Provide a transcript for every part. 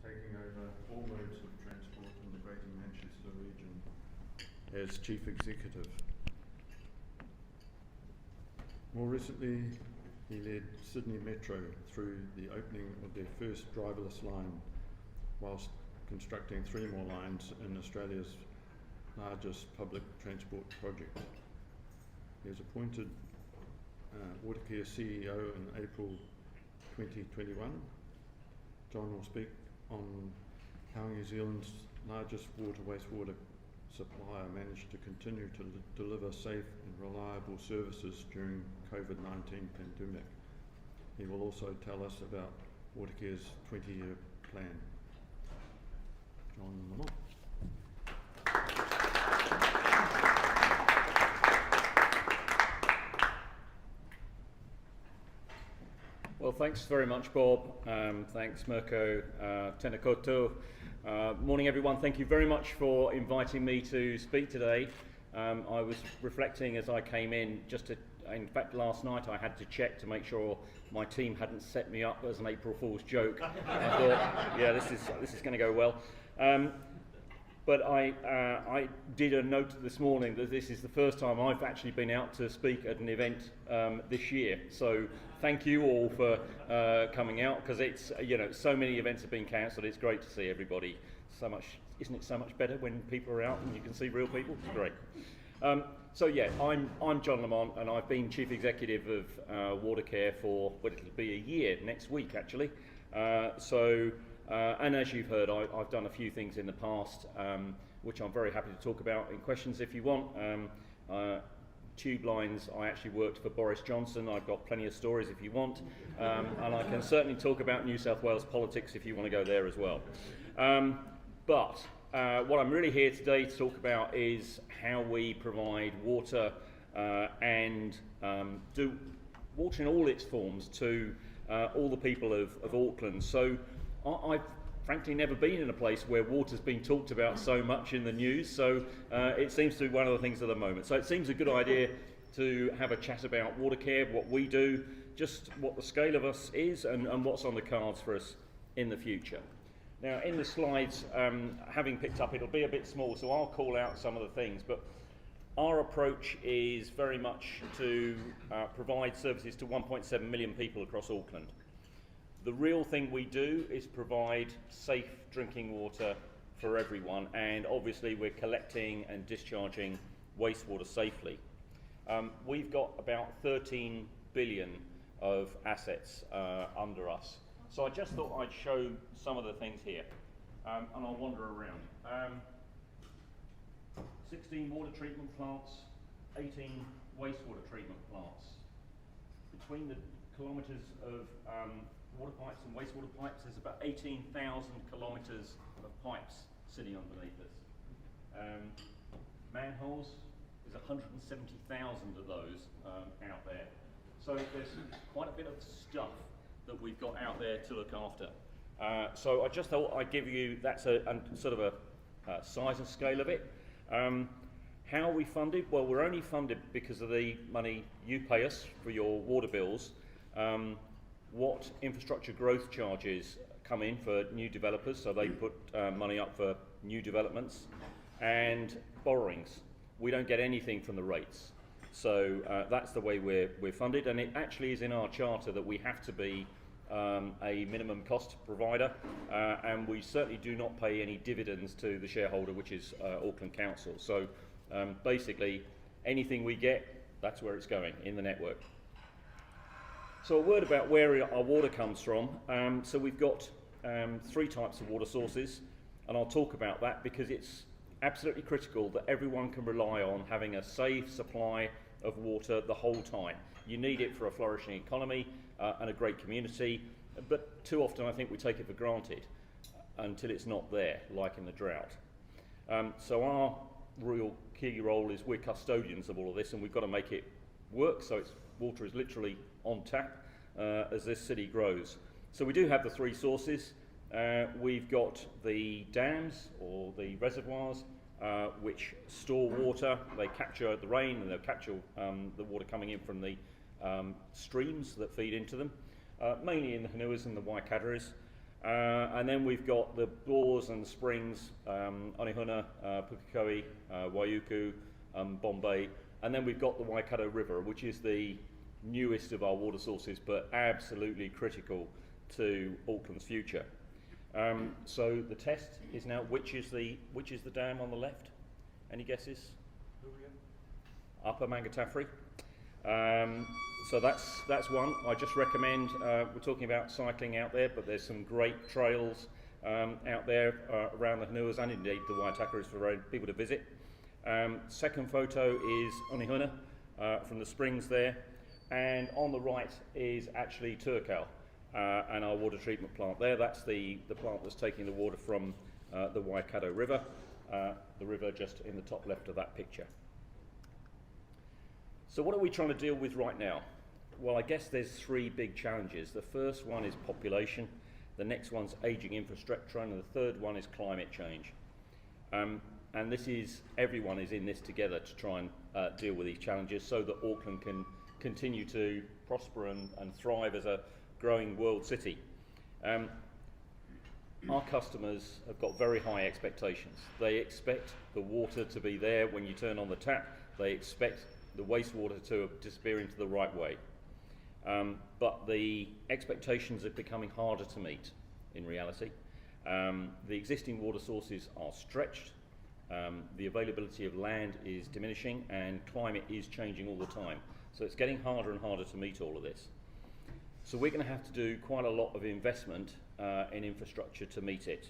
taking over all modes of transport in the Greater Manchester region as Chief Executive. More recently, he led Sydney Metro through the opening of their first driverless line, whilst constructing 3 more lines in Australia's largest public transport project. He was appointed Watercare CEO in April 2021. Jon will speak on how New Zealand's largest wastewater supplier managed to continue to deliver safe and reliable services during COVID-19 pandemic. He will also tell us about Watercare's 20-year plan. Jon Lamonte. Well, thanks very much, Bob. Thanks, Mirko. Tēnā koutou. Morning, everyone. Thank you very much for inviting me to speak today. I was reflecting as I came in, in fact, last night I had to check to make sure my team hadn't set me up as an April Fool's joke. I thought, yeah, this is going to go well. But I did a note this morning that this is the first time I've actually been out to speak at an event this year. So thank you all for coming out, because it's, so many events have been cancelled. It's great to see everybody. Isn't it so much better when people are out and you can see real people? It's great. So yeah, I'm Jon Lamonte, and I've been Chief Executive of Watercare for, well, it'll be a year next week actually. And as you've heard, I've done a few things in the past, which I'm very happy to talk about in questions if you want. Tube lines, I actually worked for Boris Johnson. I've got plenty of stories if you want. And I can certainly talk about New South Wales politics if you want to go there as well. But what I'm really here today to talk about is how we provide water and do water in all its forms to all the people of Auckland. So I've frankly never been in a place where water's been talked about so much in the news, so it seems to be one of the things at the moment. So it seems a good idea to have a chat about Watercare, what we do, just what the scale of us is, and what's on the cards for us in the future. Now, in the slides, having picked up, it'll be a bit small, so I'll call out some of the things, but our approach is very much to provide services to 1.7 million people across Auckland. The real thing we do is provide safe drinking water for everyone, and obviously we're collecting and discharging wastewater safely. We've got about 13 billion of assets under us. So I just thought I'd show some of the things here, and I'll wander around. 16 water treatment plants, 18 wastewater treatment plants. Between the kilometres of water pipes and wastewater pipes, there's about 18,000 kilometres of pipes sitting underneath us. Manholes, there's 170,000 of those out there. So there's quite a bit of stuff that we've got out there to look after. So I just thought I'd give you, that's a sort of a size and scale of it. How are we funded? Well, we're only funded because of the money you pay us for your water bills. What infrastructure growth charges come in for new developers, so they put money up for new developments, and borrowings. We don't get anything from the rates. So that's the way we're funded, and it actually is in our charter that we have to be a minimum cost provider, and we certainly do not pay any dividends to the shareholder, which is Auckland Council. So basically, anything we get, that's where it's going, in the network. So a word about where our water comes from. So we've got 3 types of water sources, and I'll talk about that because it's absolutely critical that everyone can rely on having a safe supply of water the whole time. You need it for a flourishing economy and a great community, but too often I think we take it for granted until it's not there, like in the drought. So our real key role is we're custodians of all of this, and we've got to make it work, so water is literally on tap as this city grows. So we do have the 3 sources. We've got the dams, or the reservoirs, which store water. They capture the rain, and they'll capture the water coming in from the streams that feed into them, mainly in the Hanuas and the Waikateras. And then we've got the bores and the springs, Onehunga, Pukekohe, Waiuku, Bombay, and then we've got the Waikato River, which is the newest of our water sources, but absolutely critical to Auckland's future. So the test is now, which is the dam on the left? Any guesses? Upper Mangatafri. So that's one. I just recommend, we're talking about cycling out there, but there's some great trails out there around the Hanuas and indeed the Waitakaras for people to visit. Second photo is Onehunga from the springs there, and on the right is actually Turkau and our water treatment plant there. That's the plant that's taking the water from the Waikato River, the river just in the top left of that picture. So what are we trying to deal with right now? Well, I guess there's three big challenges. The first one is population, the next one's ageing infrastructure, and the third one is climate change. And this is, everyone is in this together to try and deal with these challenges so that Auckland can continue to prosper and thrive as a growing world city. Our customers have got very high expectations. They expect the water to be there when you turn on the tap. They expect the wastewater to disappear into the right way. But the expectations are becoming harder to meet in reality. The existing water sources are stretched, the availability of land is diminishing, and climate is changing all the time. So it's getting harder and harder to meet all of this. So we're going to have to do quite a lot of investment in infrastructure to meet it.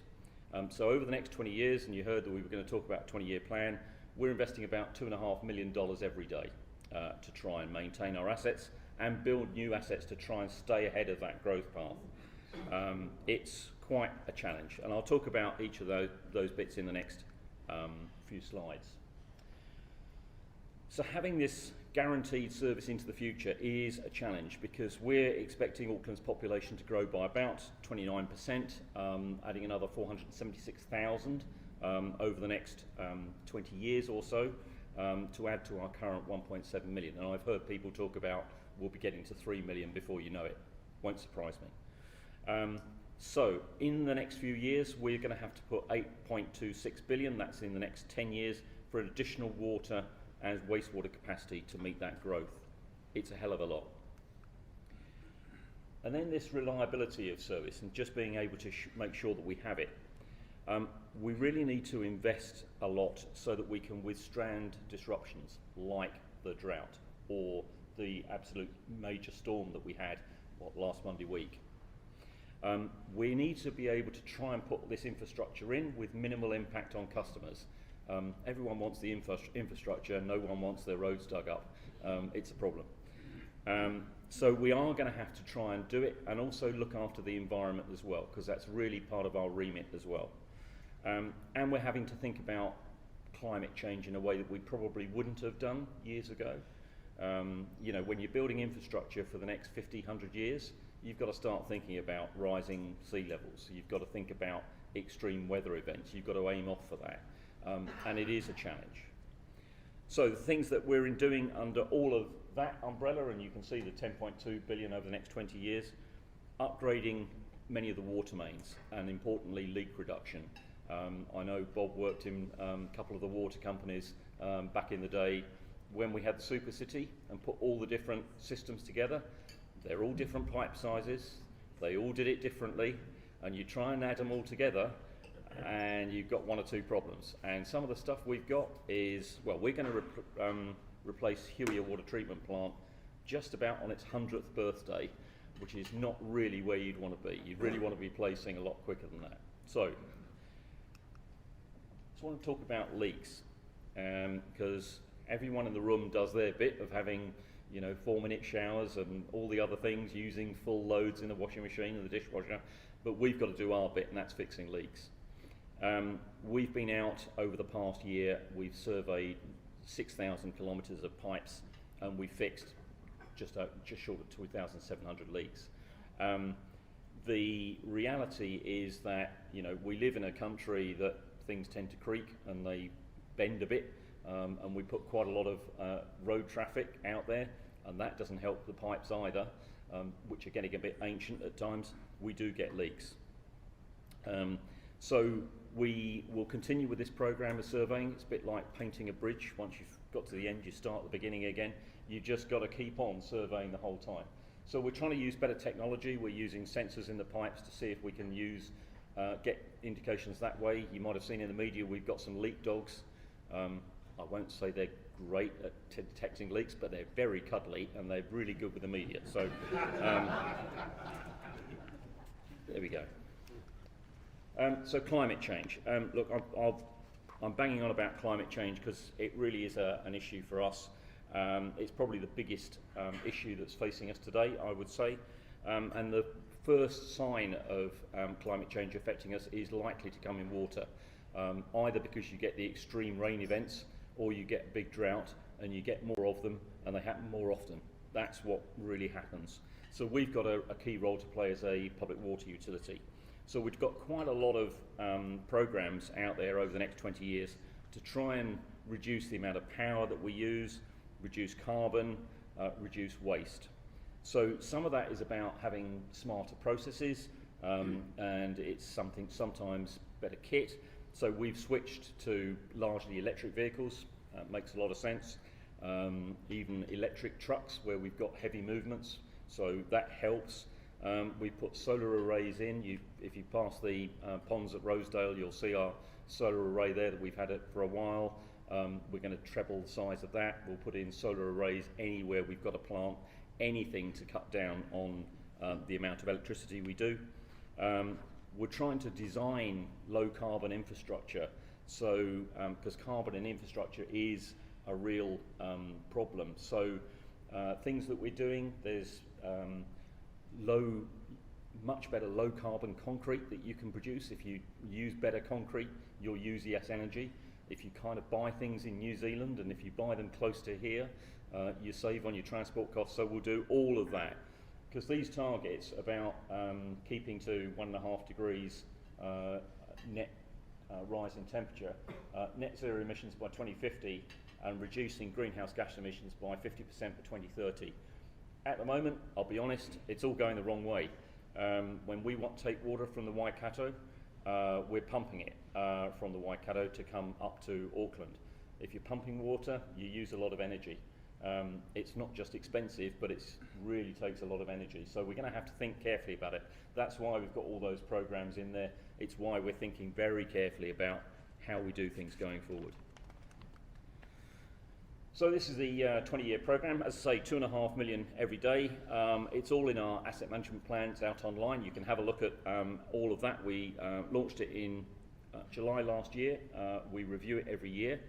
So over the next 20 years, and you heard that we were going to talk about a 20-year plan, we're investing about $2.5 million every day to try and maintain our assets and build new assets to try and stay ahead of that growth path. It's quite a challenge, and I'll talk about each of those bits in the next few slides. So having this guaranteed service into the future is a challenge because we're expecting Auckland's population to grow by about 29%, adding another 476,000 over the next 20 years or so to add to our current 1.7 million. And I've heard people talk about we'll be getting to 3 million before you know it. Won't surprise me. So in the next few years, we're going to have to put 8.26 billion, that's in the next 10 years, for additional water and wastewater capacity to meet that growth. It's a hell of a lot. And then this reliability of service and just being able to make sure that we have it. We really need to invest a lot so that we can withstand disruptions like the drought or the absolute major storm that we had last Monday week. We need to be able to try and put this infrastructure in with minimal impact on customers. Everyone wants the infrastructure, no one wants their roads dug up. It's a problem. So we are going to have to try and do it and also look after the environment as well, because that's really part of our remit as well. And we're having to think about climate change in a way that we probably wouldn't have done years ago. You know, when you're building infrastructure for the next 50, 100 years, you've got to start thinking about rising sea levels. You've got to think about extreme weather events. You've got to aim off for that. And it is a challenge. So the things that we're doing under all of that umbrella, and you can see the 10.2 billion over the next 20 years, upgrading many of the water mains and importantly leak reduction. I know Bob worked in a couple of the water companies back in the day when we had the super city and put all the different systems together. They're all different pipe sizes, they all did it differently, and you try and add them all together and you've got one or two problems. And some of the stuff we've got is, well, we're going to replace Huia water treatment plant just about on its 100th birthday, which is not really where you'd want to be. You'd really want to be placing a lot quicker than that. So, just want to talk about leaks, because everyone in the room does their bit of having, you know, 4-minute showers and all the other things, using full loads in the washing machine and the dishwasher, but we've got to do our bit, and that's fixing leaks. We've been out over the past year, we've surveyed 6,000 kilometres of pipes, and we fixed just short of 2,700 leaks. The reality is that, you know, we live in a country that things tend to creak and they bend a bit, and we put quite a lot of road traffic out there, and that doesn't help the pipes either, which are getting a bit ancient at times. We do get leaks. So we will continue with this program of surveying. It's a bit like painting a bridge. Once you've got to the end, you start at the beginning again. You've just got to keep on surveying the whole time. So we're trying to use better technology. We're using sensors in the pipes to see if we can get indications that way. You might have seen in the media we've got some leak dogs. I won't say they're great at detecting leaks, but they're very cuddly and they're really good with the media. So there we go. So climate change. Look, I'm banging on about climate change because it really is an issue for us. It's probably the biggest issue that's facing us today, I would say. And the first sign of climate change affecting us is likely to come in water, either because you get the extreme rain events or you get a big drought and you get more of them and they happen more often. That's what really happens. So we've got a key role to play as a public water utility. So we've got quite a lot of programs out there over the next 20 years to try and reduce the amount of power that we use, reduce carbon, reduce waste. So some of that is about having smarter processes, and it's sometimes better kit. So we've switched to largely electric vehicles. Makes a lot of sense. Even electric trucks where we've got heavy movements, so that helps. We put solar arrays in. If you pass the ponds at Rosedale, you'll see our solar array there that we've had it for a while. We're going to treble the size of that. We'll put in solar arrays anywhere we've got a plant, anything to cut down on the amount of electricity we do. We're trying to design low carbon infrastructure, so because carbon in infrastructure is a real problem. So things that we're doing, there's much better low carbon concrete that you can produce. If you use better concrete, you'll use less energy. If you kind of buy things in New Zealand and if you buy them close to here, you save on your transport costs. So we'll do all of that, because these targets about keeping to 1.5 degrees net rise in temperature, net zero emissions by 2050, and reducing greenhouse gas emissions by 50% by 2030. At the moment, I'll be honest, it's all going the wrong way. When we want to take water from the Waikato, we're pumping it from the Waikato to come up to Auckland. If you're pumping water, you use a lot of energy. It's not just expensive, but it really takes a lot of energy. So we're going to have to think carefully about it. That's why we've got all those programs in there. It's why we're thinking very carefully about how we do things going forward. So this is the 20-year program. As I say, 2.5 million every day. It's all in our asset management plan. It's out online. You can have a look at all of that. We launched it in July last year. We review it every year.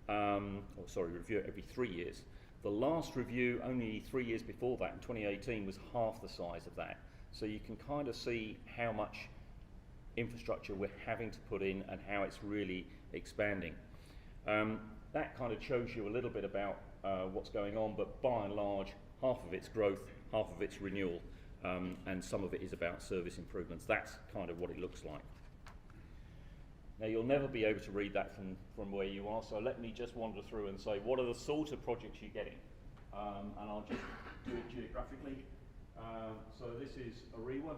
Review it every 3 years. The last review, only 3 years before that, in 2018, was half the size of that. So you can kind of see how much infrastructure we're having to put in and how it's really expanding. That kind of shows you a little bit about what's going on, but by and large, half of it's growth, half of it's renewal, and some of it is about service improvements. That's kind of what it looks like. Now, you'll never be able to read that from where you are, so let me just wander through and say, what are the sort of projects you're getting? And I'll just do it geographically. So this is Ariwa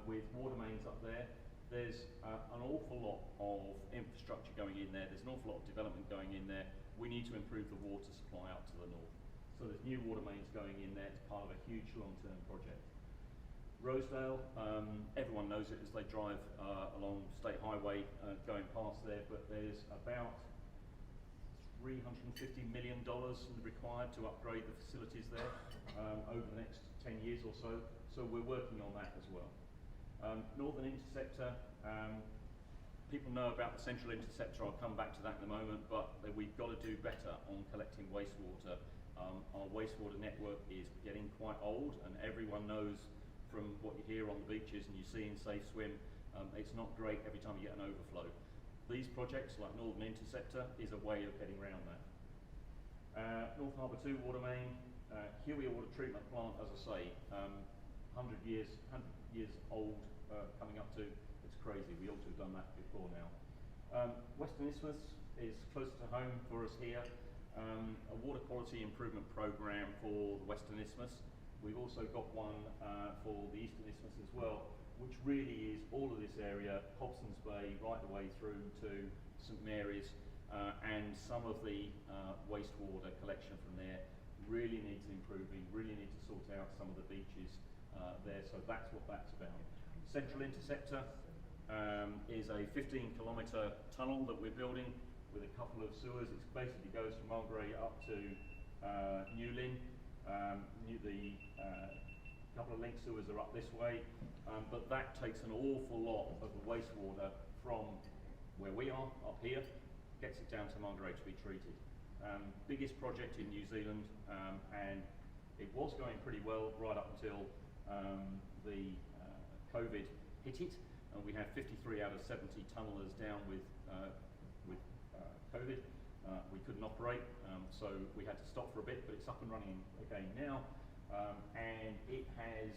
with water mains up there. There's an awful lot of infrastructure going in there. There's an awful lot of development going in there. We need to improve the water supply up to the north. So there's new water mains going in there. It's part of a huge long-term project. Rosedale, everyone knows it as they drive along State Highway going past there, but there's about $350 million required to upgrade the facilities there over the next 10 years or so. So we're working on that as well. Northern Interceptor, people know about the Central Interceptor. I'll come back to that in a moment, but we've got to do better on collecting wastewater. Our wastewater network is getting quite old, and everyone knows from what you hear on the beaches and you see in Safe Swim, it's not great every time you get an overflow. These projects, like Northern Interceptor, is a way of getting around that. North Harbour 2 water main, Huey water treatment plant, as I say, 100 years old, coming up to, it's crazy, we ought to have done that before now. Western Isthmus is close to home for us here. A water quality improvement program for the Western Isthmus. We've also got one for the Eastern Isthmus as well. which really is all of this area, Hobson's Bay, right the way through to St Mary's, and some of the wastewater collection from there really needs improving, really need to sort out some of the beaches there, so that's what that's about. Central Interceptor is a 15-kilometre tunnel that we're building with a couple of sewers. It basically goes from Mulgrave up to New Lynn. The couple of link sewers are up this way, but that takes an awful lot of the wastewater from where we are, up here, gets it down to Mulgrave to be treated. Biggest project in New Zealand, and it was going pretty well right up until the COVID hit it, and we had 53 out of 70 tunnellers down with COVID. We couldn't operate, so we had to stop for a bit, but it's up and running again now, and it has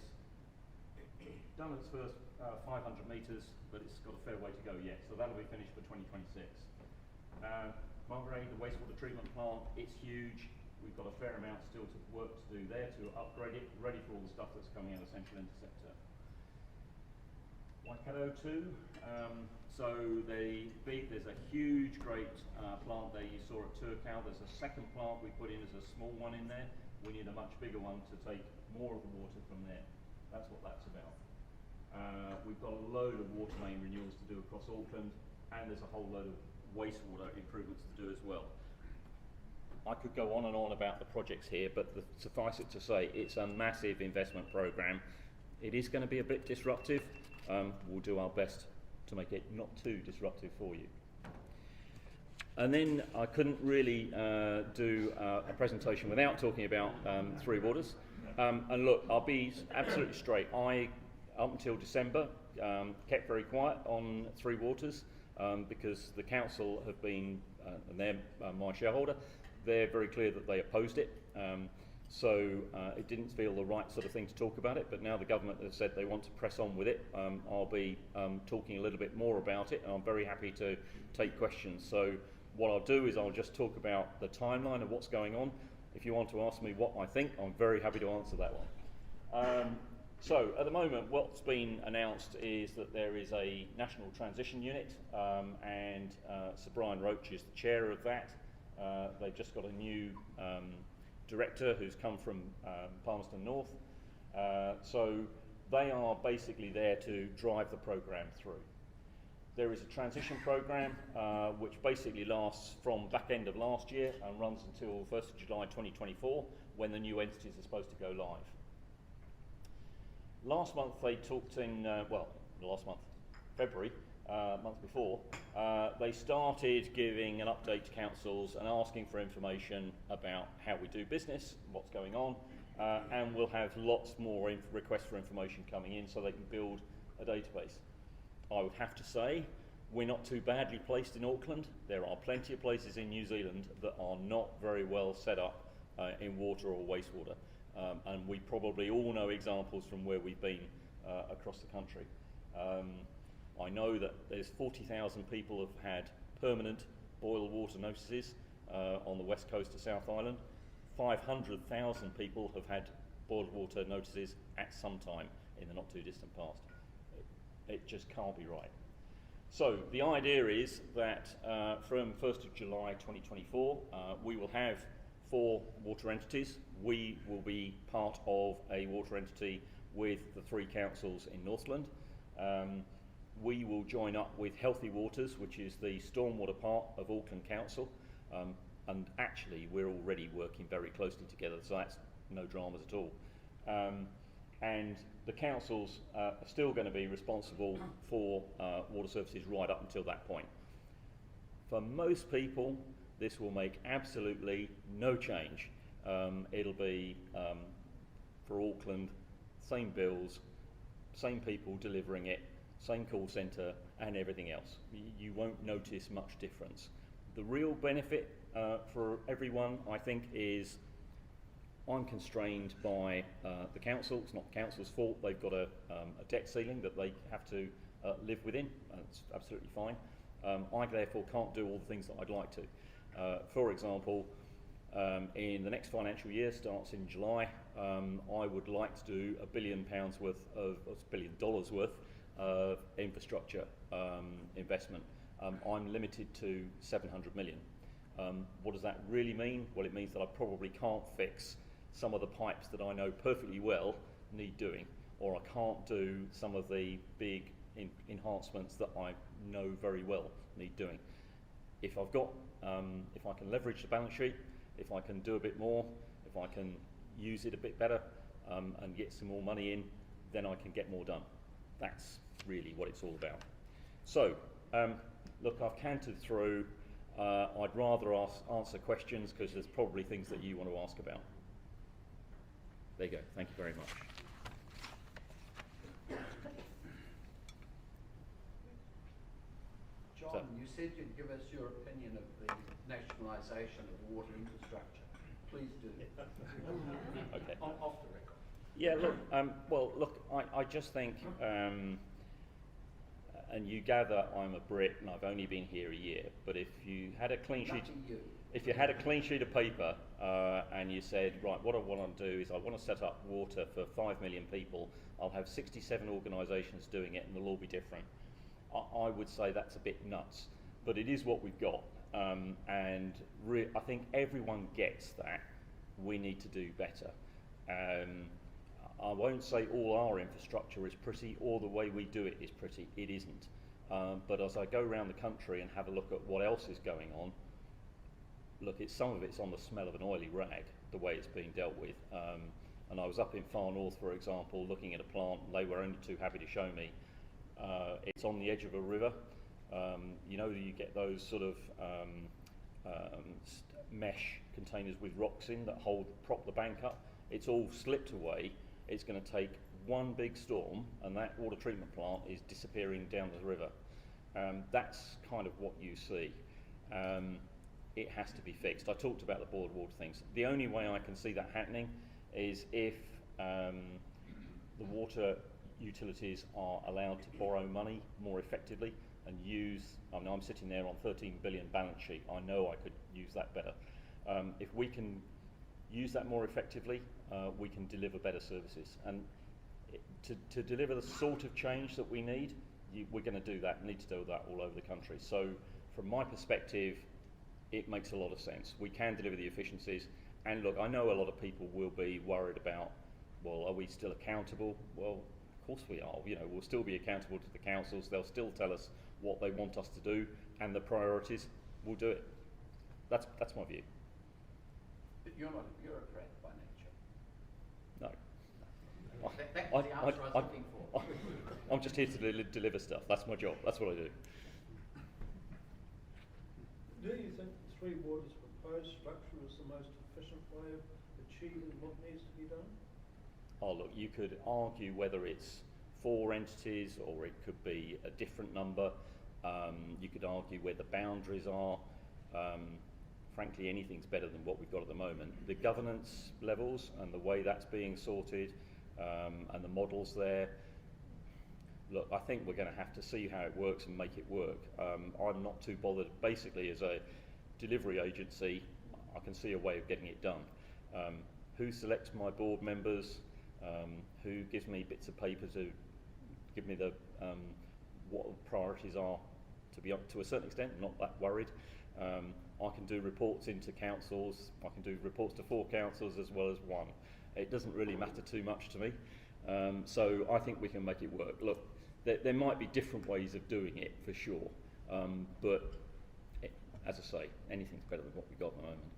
done its first 500 metres, but it's got a fair way to go yet, so that'll be finished for 2026. Mulgrave, the wastewater treatment plant, it's huge. We've got a fair amount still to work to do there to upgrade it, ready for all the stuff that's coming out of Central Interceptor. Waikato 2, so there's a huge, great plant there you saw at Turkau. There's a second plant we put in as a small one in there. We need a much bigger one to take more of the water from there. That's what that's about. We've got a load of water main renewals to do across Auckland, and there's a whole load of wastewater improvements to do as well. I could go on and on about the projects here, but suffice it to say, it's a massive investment programme. It is going to be a bit disruptive. We'll do our best to make it not too disruptive for you. And then I couldn't really do a presentation without talking about Three Waters. And look, I'll be absolutely straight. I, up until December, kept very quiet on Three Waters because the council have been, and they're my shareholder, they're very clear that they opposed it. So it didn't feel the right sort of thing to talk about it, but now the government has said they want to press on with it. I'll be talking a little bit more about it, and I'm very happy to take questions. So what I'll do is I'll just talk about the timeline of what's going on. If you want to ask me what I think, I'm very happy to answer that one. So at the moment, what's been announced is that there is a National Transition Unit, and Sir Brian Roach is the chair of that. They've just got a new director who's come from Palmerston North. So they are basically there to drive the programme through. There is a transition programme which basically lasts from back end of last year and runs until 1st of July 2024 when the new entities are supposed to go live. Last month they talked in, February, month before, they started giving an update to councils and asking for information about how we do business, what's going on, and we'll have lots more requests for information coming in so they can build a database. I would have to say, we're not too badly placed in Auckland. There are plenty of places in New Zealand that are not very well set up in water or wastewater, and we probably all know examples from where we've been across the country. I know that there's 40,000 people have had permanent boil water notices on the west coast of South Island. 500,000 people have had boiled water notices at some time in the not too distant past. It just can't be right. So the idea is that from 1st of July 2024, we will have 4 water entities. We will be part of a water entity with the 3 councils in Northland. We will join up with Healthy Waters, which is the stormwater part of Auckland Council, and actually we're already working very closely together, so that's no dramas at all. And the councils are still going to be responsible for water services right up until that point. For most people, this will make absolutely no change. It'll be, for Auckland, same bills, same people delivering it, same call centre and everything else. You won't notice much difference. The real benefit for everyone, I think, is I'm constrained by the council. It's not the council's fault. They've got a debt ceiling that they have to live within. It's absolutely fine. I therefore can't do all the things that I'd like to. For example, In the next financial year, starts in July, I would like to do £1 billion worth of $1 billion worth of infrastructure investment. I'm limited to 700 million. What does that really mean? Well, it means that I probably can't fix some of the pipes that I know perfectly well need doing, or I can't do some of the big enhancements that I know very well need doing. If I've got, if I can leverage the balance sheet, if I can do a bit more, if I can use it a bit better and get some more money in, then I can get more done. That's really what it's all about. So, look, I've cantered through. I'd rather answer questions because there's probably things that you want to ask about. There you go. Thank you very much. John, you said you'd give us your opinion of the nationalisation of water infrastructure. Please do. Okay. Off the record. Yeah, look, well, look, I just think, and you gather I'm a Brit and I've only been here a year, but if you had a clean sheet, if you had a clean sheet of paper and you said, right, what I want to do is I want to set up water for 5 million people, I'll have 67 organisations doing it and they'll all be different. I would say that's a bit nuts, but it is what we've got, and I think everyone gets that we need to do better. I won't say all our infrastructure is pretty or the way we do it is pretty. It isn't. But as I go around the country and have a look at what else is going on, look, some of it's on the smell of an oily rag, the way it's being dealt with. And I was up in Far North, for example, looking at a plant, and they were only too happy to show me. It's on the edge of a river. You know, you get those sort of mesh containers with rocks in that prop the bank up. It's all slipped away. It's going to take one big storm and that water treatment plant is disappearing down the river. That's kind of what you see. It has to be fixed. I talked about the board water things. The only way I can see that happening is if the water utilities are allowed to borrow money more effectively and use, I mean, I'm sitting there on 13 billion balance sheet. I know I could use that better. If we can use that more effectively, we can deliver better services. And to deliver the sort of change that we need, we're going to do that, need to do that all over the country. So from my perspective, it makes a lot of sense. We can deliver the efficiencies. And look, I know a lot of people will be worried about, well, are we still accountable? Well, of course we are. You know, we'll still be accountable to the councils. They'll still tell us what they want us to do and the priorities. We'll do it. That's my view. But you're not a bureaucrat by nature. No. That was the answer I was looking for. I'm just here to deliver stuff. That's my job. That's what I do. Do you think the Three Waters proposed structure is the most efficient way of achieving what needs to be done? Oh, look, you could argue whether it's 4 entities or it could be a different number. You could argue where the boundaries are. Frankly, anything's better than what we've got at the moment. The governance levels and the way that's being sorted and the models there, look, I think we're going to have to see how it works and make it work. I'm not too bothered. Basically, as a delivery agency, I can see a way of getting it done. Who selects my board members? Who gives me bits of paper to give me the what the priorities are? To be up to a certain extent, not that worried. I can do reports into councils. I can do reports to 4 councils as well as 1. It doesn't really matter too much to me. So I think we can make it work. Look, there might be different ways of doing it for sure, but as I say, anything's better than what we've got at the moment.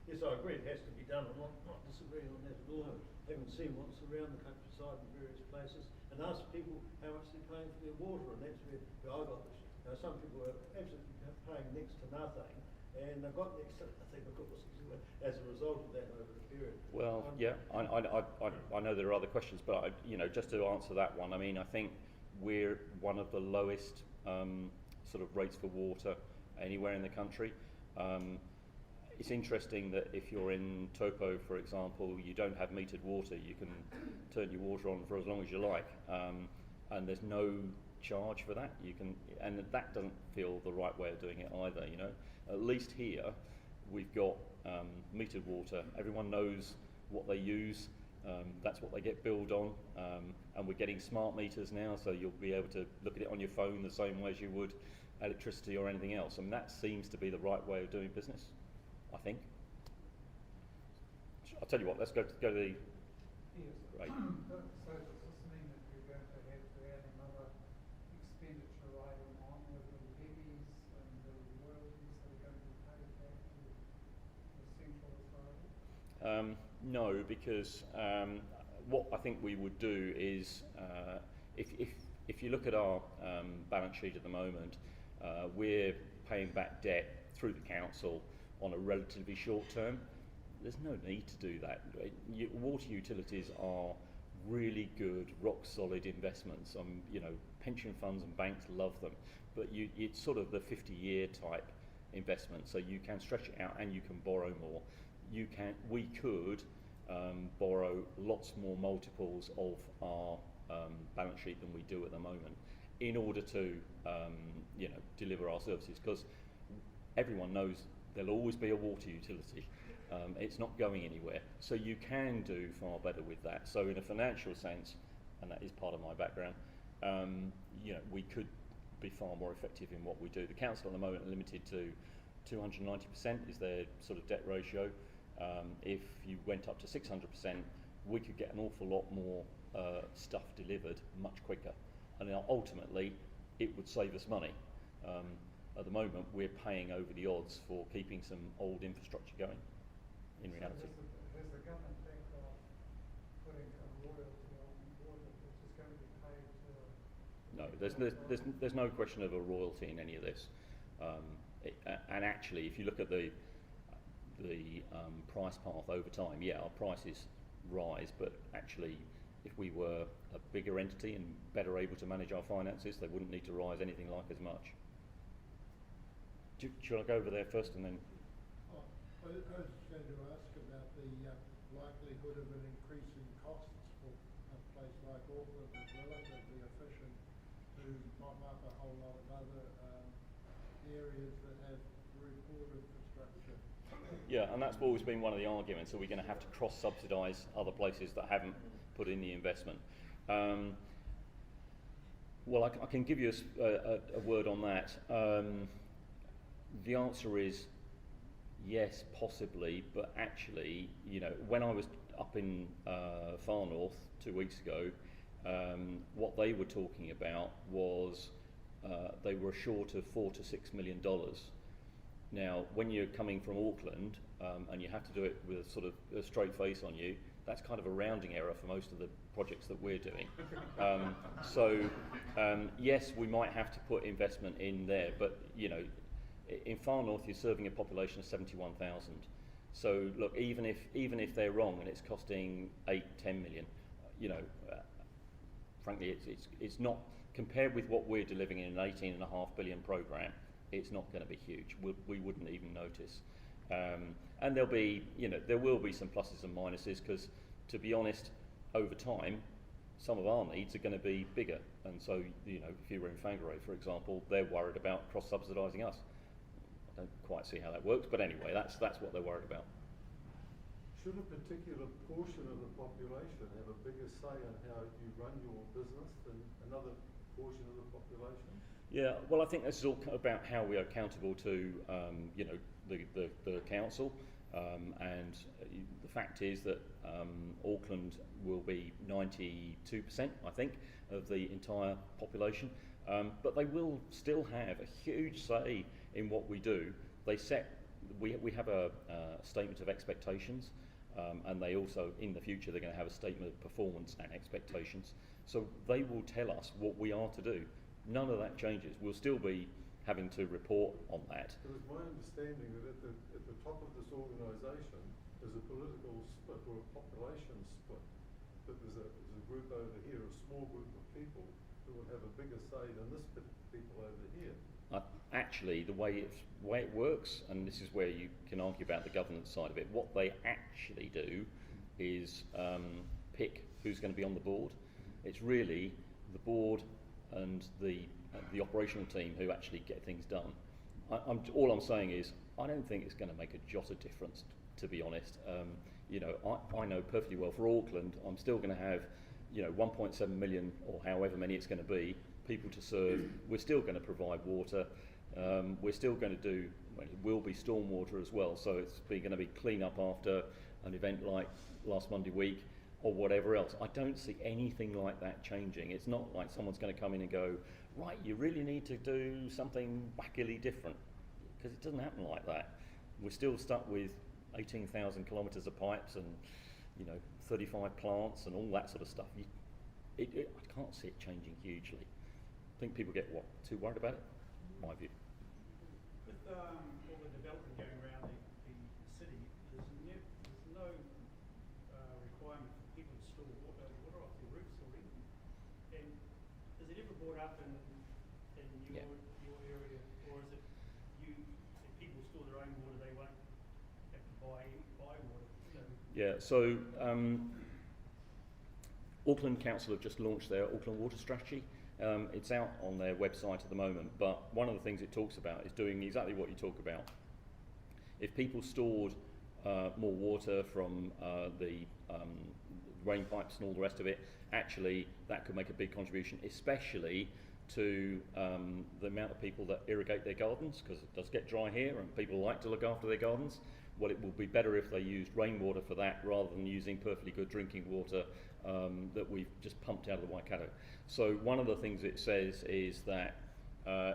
Yes, I agree, it has to be done. I'm not disagreeing on that at all. Having seen what's around the countryside in various places and ask people how much they're paying for their water, and that's where I got this. Some people are absolutely paying next to nothing, and they've got next to nothing, of course, as a result of that over the period. Well, yeah, I know there are other questions, but you know, just to answer that one, I mean, I think we're one of the lowest sort of rates for water anywhere in the country. It's interesting that if you're in Taupo, for example, you don't have metered water. You can turn your water on for as long as you like, and there's no charge for that. You can, and that doesn't feel the right way of doing it either. You know, at least here we've got metered water. Everyone knows what they use. That's what they get billed on. And we're getting smart meters now, so you'll be able to look at it on your phone the same way as you would electricity or anything else. I mean, that seems to be the right way of doing business, I think. I'll tell you what, let's go to the... Yes. Right. So does this mean that you're going to have to add another expenditure item on with the levies and the royalties that are going to be paid back to the central authority? No, because what I think we would do is, if you look at our balance sheet at the moment, we're paying back debt through the council on a relatively short term. There's no need to do that. Water utilities are really good, rock solid investments. You know, pension funds and banks love them, but it's sort of the 50-year type investment, so you can stretch it out and you can borrow more. We could borrow lots more multiples of our balance sheet than we do at the moment in order to deliver our services, because everyone knows there'll always be a water utility. It's not going anywhere, so you can do far better with that. So in a financial sense, and that is part of my background, we could be far more effective in what we do. The council at the moment are limited to 290% is their sort of debt ratio. If you went up to 600%, we could get an awful lot more stuff delivered much quicker, and ultimately it would save us money. At the moment we're paying over the odds for keeping some old infrastructure going, in reality. Has the government backed off putting a royalty on water which is going to be paid to... No, there's no question of a royalty in any of this. And actually, if you look at the price path over time, yeah, our prices rise, but actually if we were a bigger entity and better able to manage our finances, they wouldn't need to rise anything like as much. Should I go over there first and then... I was going to ask about the likelihood of an increase in costs for a place like Auckland that's relatively efficient to mop up a whole lot of other areas that have very poor infrastructure. Yeah, and that's always been one of the arguments. Are we going to have to cross-subsidise other places that haven't put in the investment? Well, I can give you a word on that. The answer is yes, possibly, but actually, when I was up in far north 2 weeks ago, what they were talking about was they were short of $4 to $6 million. Now, when you're coming from Auckland and you have to do it with a sort of a straight face on you, that's kind of a rounding error for most of the projects that we're doing. Yes, we might have to put investment in there, but in far north you're serving a population of 71,000. So look, even if they're wrong and it's costing 8-10 million, frankly, it's not, compared with what we're delivering in an 18.5 billion programme, it's not going to be huge. We wouldn't even notice. And there'll be, there will be some pluses and minuses, because to be honest, over time, some of our needs are going to be bigger. And so, if you were in Whangarei, for example, they're worried about cross-subsidising us. I don't quite see how that works, but anyway, that's what they're worried about. Should a particular portion of the population have a bigger say on how you run your business than another portion of the population? Yeah, well, I think this is all about how we are accountable to, the council, and the fact is that Auckland will be 92%, I think, of the entire population, but they will still have a huge say in what we do. We have a statement of expectations, and they also, in the future, they're going to have a statement of performance and expectations. So they will tell us what we are to do. None of that changes. We'll still be having to report on that. It was my understanding that at the top of this organisation is a political split or a population split. That there's a group over here, a small group of people who will have a bigger say than this people over here. Actually, the way it works, and this is where you can argue about the governance side of it, what they actually do is pick who's going to be on the board. It's really the board and the operational team who actually get things done. All I'm saying is I don't think it's going to make a jot of difference, to be honest. You know, I know perfectly well for Auckland, I'm still going to have, you know, 1.7 million or however many it's going to be people to serve. We're still going to provide water. We're still going to do, well, it will be stormwater as well. So it's going to be clean up after an event like last Monday week or whatever else. I don't see anything like that changing. It's not like someone's going to come in and go, right, you really need to do something wackily different, because it doesn't happen like that. We're still stuck with 18,000 kilometres of pipes and, you know, 35 plants and all that sort of stuff. I can't see it changing hugely. I think people get, too worried about it? My view. With all the development going around the city, there's no requirement for people to store water off their roofs or anything. And is it ever brought up in your area, or is it if people store their own water, they won't have to buy water? So Yeah, so Auckland Council have just launched their Auckland Water Strategy. It's out on their website at the moment, but one of the things it talks about is doing exactly what you talk about. If people stored more water from the rain pipes and all the rest of it, actually that could make a big contribution, especially to the amount of people that irrigate their gardens, because it does get dry here and people like to look after their gardens. Well, it will be better if they used rainwater for that rather than using perfectly good drinking water that we've just pumped out of the Waikato. So one of the things it says is that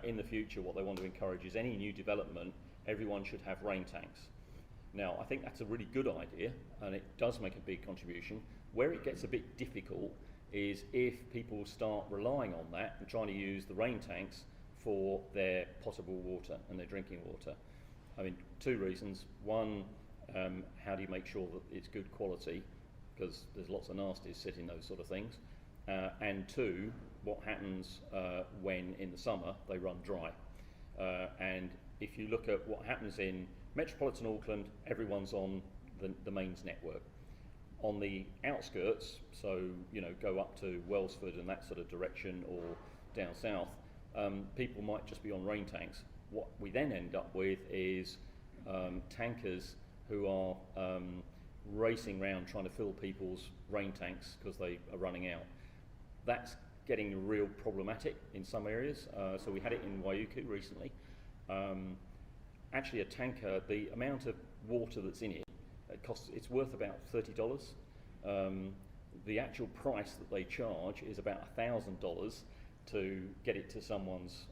in the future what they want to encourage is any new development, everyone should have rain tanks. Now, I think that's a really good idea and it does make a big contribution. Where it gets a bit difficult is if people start relying on that and trying to use the rain tanks for their potable water and their drinking water. I mean, two reasons. One, how do you make sure that it's good quality? Because there's lots of nasties sitting those sort of things. And two, what happens when in the summer they run dry? And if you look at what happens in metropolitan Auckland, everyone's on the mains network. On the outskirts, so you know, go up to Wellsford and that sort of direction, or down south, people might just be on rain tanks. What we then end up with is tankers who are racing around trying to fill people's rain tanks because they are running out. That's getting real problematic in some areas. So we had it in Waiuku recently. Actually, a tanker, the amount of water that's in it, it's worth about $30. The actual price that they charge is about $1,000 to get it to someone's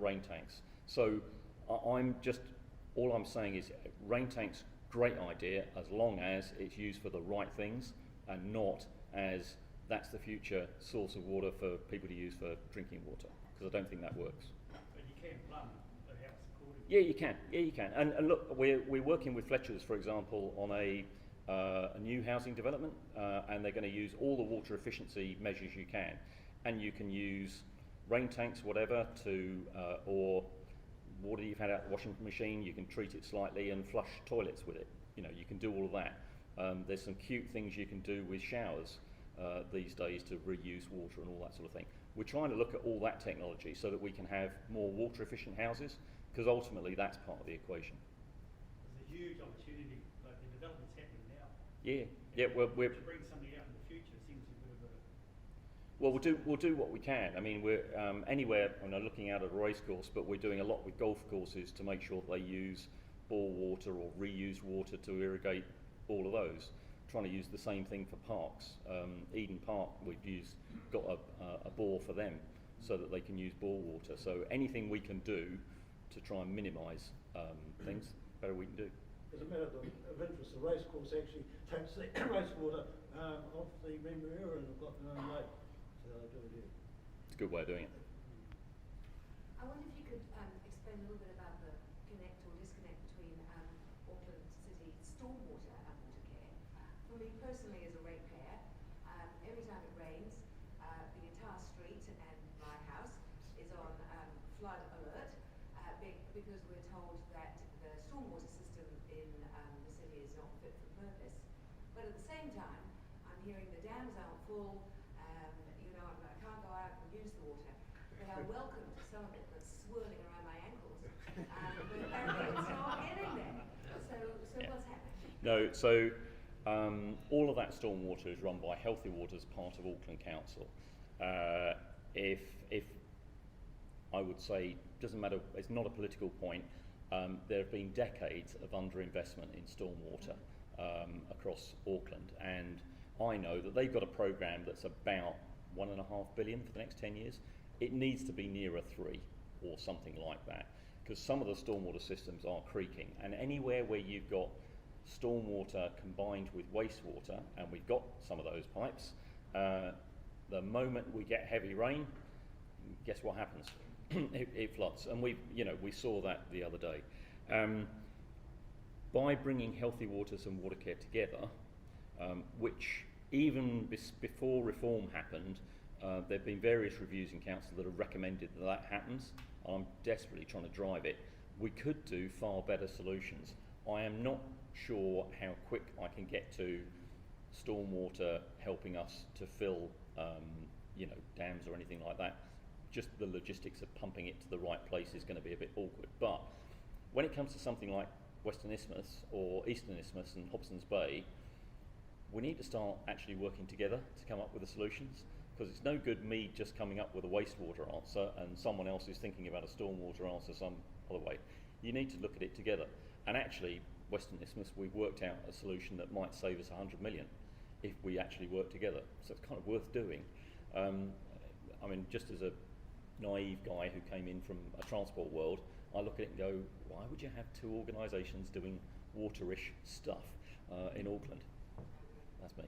rain tanks. So all I'm saying is rain tanks, great idea, as long as it's used for the right things and not as that's the future source of water for people to use for drinking water, because I don't think that works. but you can plumb the house accordingly. Yeah, you can. Yeah, you can. And look, we're working with Fletcher's, for example, on a new housing development, and they're going to use all the water efficiency measures you can, and you can use rain tanks, whatever, to or water you've had out the washing machine, you can treat it slightly and flush toilets with it. You know, you can do all of that. There's some cute things you can do with showers these days to reuse water and all that sort of thing. We're trying to look at all that technology so that we can have more water efficient houses, because ultimately that's part of the equation. There's a huge opportunity, like the development's happening now. Yeah, we're To bring something out in the future seems a bit of a... well, we'll do what we can. I mean, we're anywhere. I'm not looking out at a race course, but we're doing a lot with golf courses to make sure they use bore water or reused water to irrigate all of those. Trying to use the same thing for parks. Eden Park, got a bore for them so that they can use bore water. So anything we can do to try and minimise things, better we can do. As a matter of interest, the race course actually takes the race water off the Remuera and have got their own lake. So they do it here. It's a good way of doing it. I wonder if you could explain a little bit about the connect or disconnect between Auckland City stormwater and Watercare. For me personally, as a ratepayer, every time it rains, the entire street and my house is on flood alert because we're told that the stormwater system in the city is not fit for purpose. But at the same time, I'm hearing the dams aren't full. I can't go out and use the water. But I welcome some of it that's swirling around my ankles. But apparently it's not getting there. No, so all of that stormwater is run by Healthy Water as part of Auckland Council. If I would say, doesn't matter, it's not a political point, there have been decades of underinvestment in stormwater across Auckland, and I know that they've got a programme that's about $1.5 billion for the next 10 years. It needs to be nearer 3 or something like that, because some of the stormwater systems are creaking, and anywhere where you've got stormwater combined with wastewater, and we've got some of those pipes, the moment we get heavy rain, guess what happens? it floods, and we saw that the other day. By bringing Healthy Waters and Watercare together, which even before reform happened, there have been various reviews in council that have recommended that happens. I'm desperately trying to drive it. We could do far better solutions. I am not sure how quick I can get to stormwater helping us to fill dams or anything like that. Just the logistics of pumping it to the right place is going to be a bit awkward. But when it comes to something like Western Isthmus or Eastern Isthmus and Hobson's Bay, we need to start actually working together to come up with the solutions, because it's no good me just coming up with a wastewater answer and someone else is thinking about a stormwater answer some other way. You need to look at it together. And actually, Western Isthmus, we've worked out a solution that might save us 100 million if we actually work together. So it's kind of worth doing. I mean, just as a naive guy who came in from a transport world, I look at it and go, why would you have 2 organisations doing waterish stuff in Auckland? That's me.